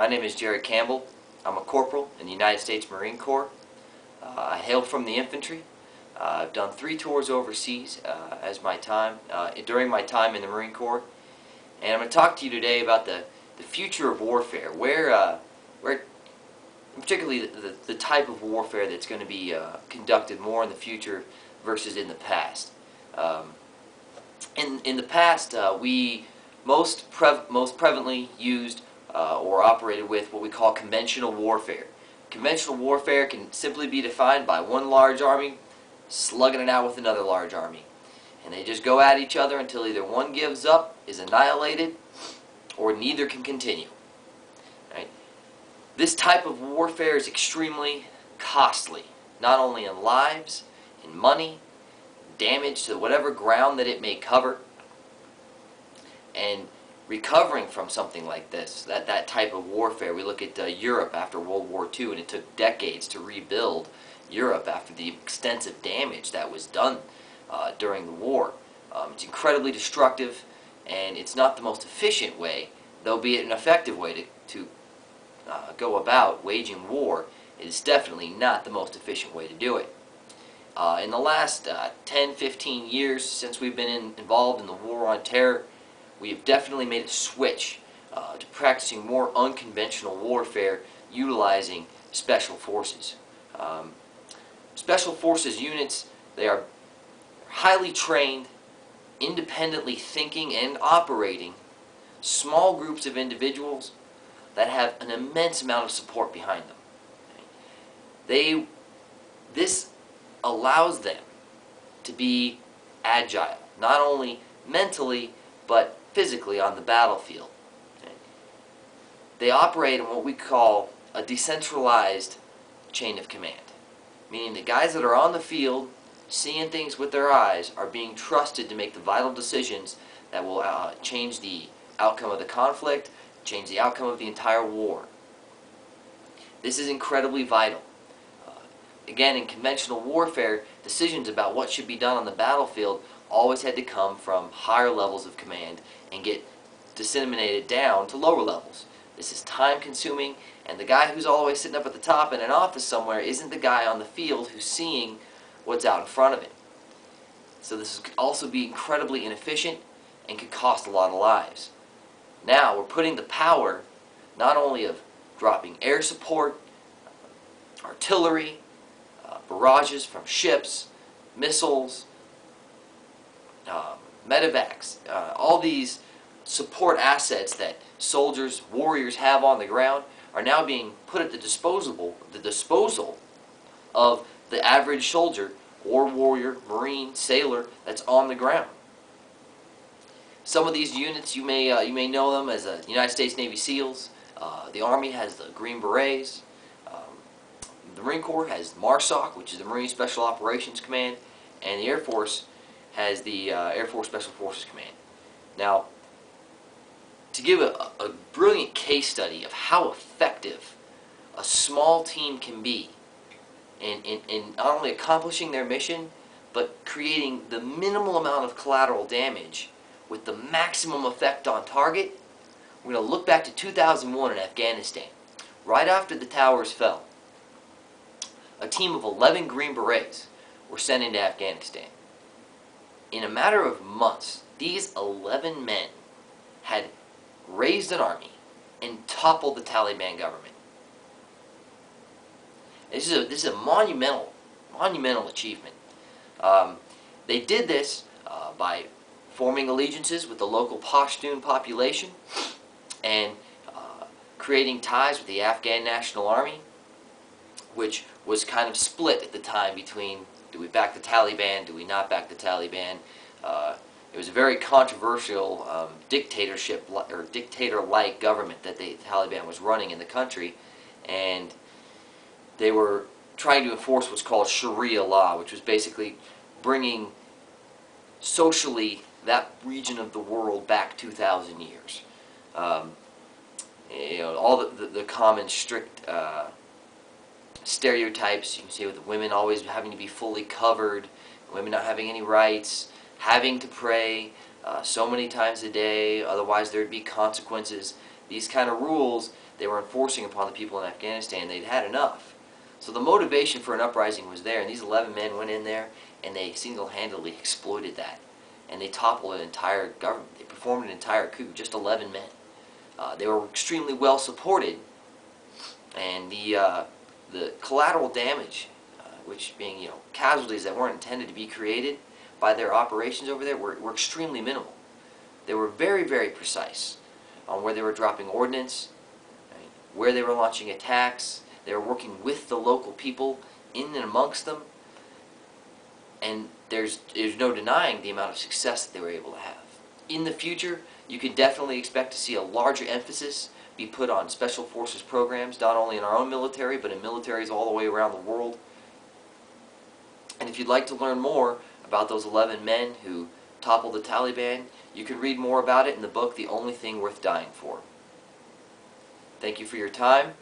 My name is Jerry Campbell. I'm a corporal in the United States Marine Corps. I hail from the infantry. I've done 3 tours overseas during my time in the Marine Corps. And I'm going to talk to you today about the future of warfare, where particularly the type of warfare that's going to be conducted more in the future versus in the past. In the past, we most prevalently used or operated with what we call conventional warfare. Conventional warfare can simply be defined by one large army slugging it out with another large army. And they just go at each other until either one gives up, is annihilated, or neither can continue. Right? This type of warfare is extremely costly, not only in lives, in money, damage to whatever ground that it may cover. And recovering from something like this, that type of warfare, we look at Europe after World War II, and it took decades to rebuild Europe after the extensive damage that was done during the war. It's incredibly destructive, and it's not the most efficient way, though be it an effective way to go about waging war. It is definitely not the most efficient way to do it. In the last 10-15 years since we've been involved in the war on terror, we have definitely made a switch to practicing more unconventional warfare utilizing special forces. Special forces units, they are highly trained, independently thinking and operating small groups of individuals that have an immense amount of support behind them. This allows them to be agile, not only mentally but physically on the battlefield. They operate in what we call a decentralized chain of command, meaning the guys that are on the field seeing things with their eyes are being trusted to make the vital decisions that will change the outcome of the conflict, change the outcome of the entire war. This is incredibly vital. Again, in conventional warfare, decisions about what should be done on the battlefield always had to come from higher levels of command and get disseminated down to lower levels. This is time consuming, and the guy who's always sitting up at the top in an office somewhere isn't the guy on the field who's seeing what's out in front of him. So this could also be incredibly inefficient and could cost a lot of lives. Now we're putting the power not only of dropping air support, artillery, barrages from ships, missiles, medevacs, all these support assets that soldiers, warriors have on the ground are now being put at the disposal of the average soldier or warrior, marine, sailor that's on the ground. Some of these units you may know them as the United States Navy SEALs. The Army has the Green Berets. The Marine Corps has MARSOC, which is the Marine Special Operations Command, and the Air Force has the Air Force Special Forces Command. Now, to give a brilliant case study of how effective a small team can be in not only accomplishing their mission, but creating the minimal amount of collateral damage with the maximum effect on target, we're going to look back to 2001 in Afghanistan. Right after the towers fell, a team of 11 Green Berets were sent into Afghanistan. In a matter of months, these 11 men had raised an army and toppled the Taliban government. This is a monumental achievement. They did this by forming allegiances with the local Pashtun population and creating ties with the Afghan National Army, which was kind of split at the time between, do we back the Taliban, do we not back the Taliban? It was a very controversial dictatorship or dictator-like government that the Taliban was running in the country, and they were trying to enforce what's called Sharia law, which was basically bringing socially that region of the world back 2,000 years. All the common strict stereotypes you can see, with women always having to be fully covered, women not having any rights, having to pray so many times a day, otherwise there'd be consequences. these kind of rules they were enforcing upon the people in Afghanistan. They'd had enough. So the motivation for an uprising was there, and these 11 men went in there and they single-handedly exploited that. And they toppled an entire government. They performed an entire coup, just 11 men. They were extremely well supported, and the collateral damage, which being casualties that weren't intended to be created by their operations over there, were extremely minimal. They were very, very precise on where they were dropping ordnance, right, where they were launching attacks. They were working with the local people in and amongst them, and there's no denying the amount of success that they were able to have. In the future, you can definitely expect to see a larger emphasis be put on special forces programs, not only in our own military, but in militaries all the way around the world. And if you'd like to learn more about those 11 men who toppled the Taliban, you can read more about it in the book, The Only Thing Worth Dying For. Thank you for your time.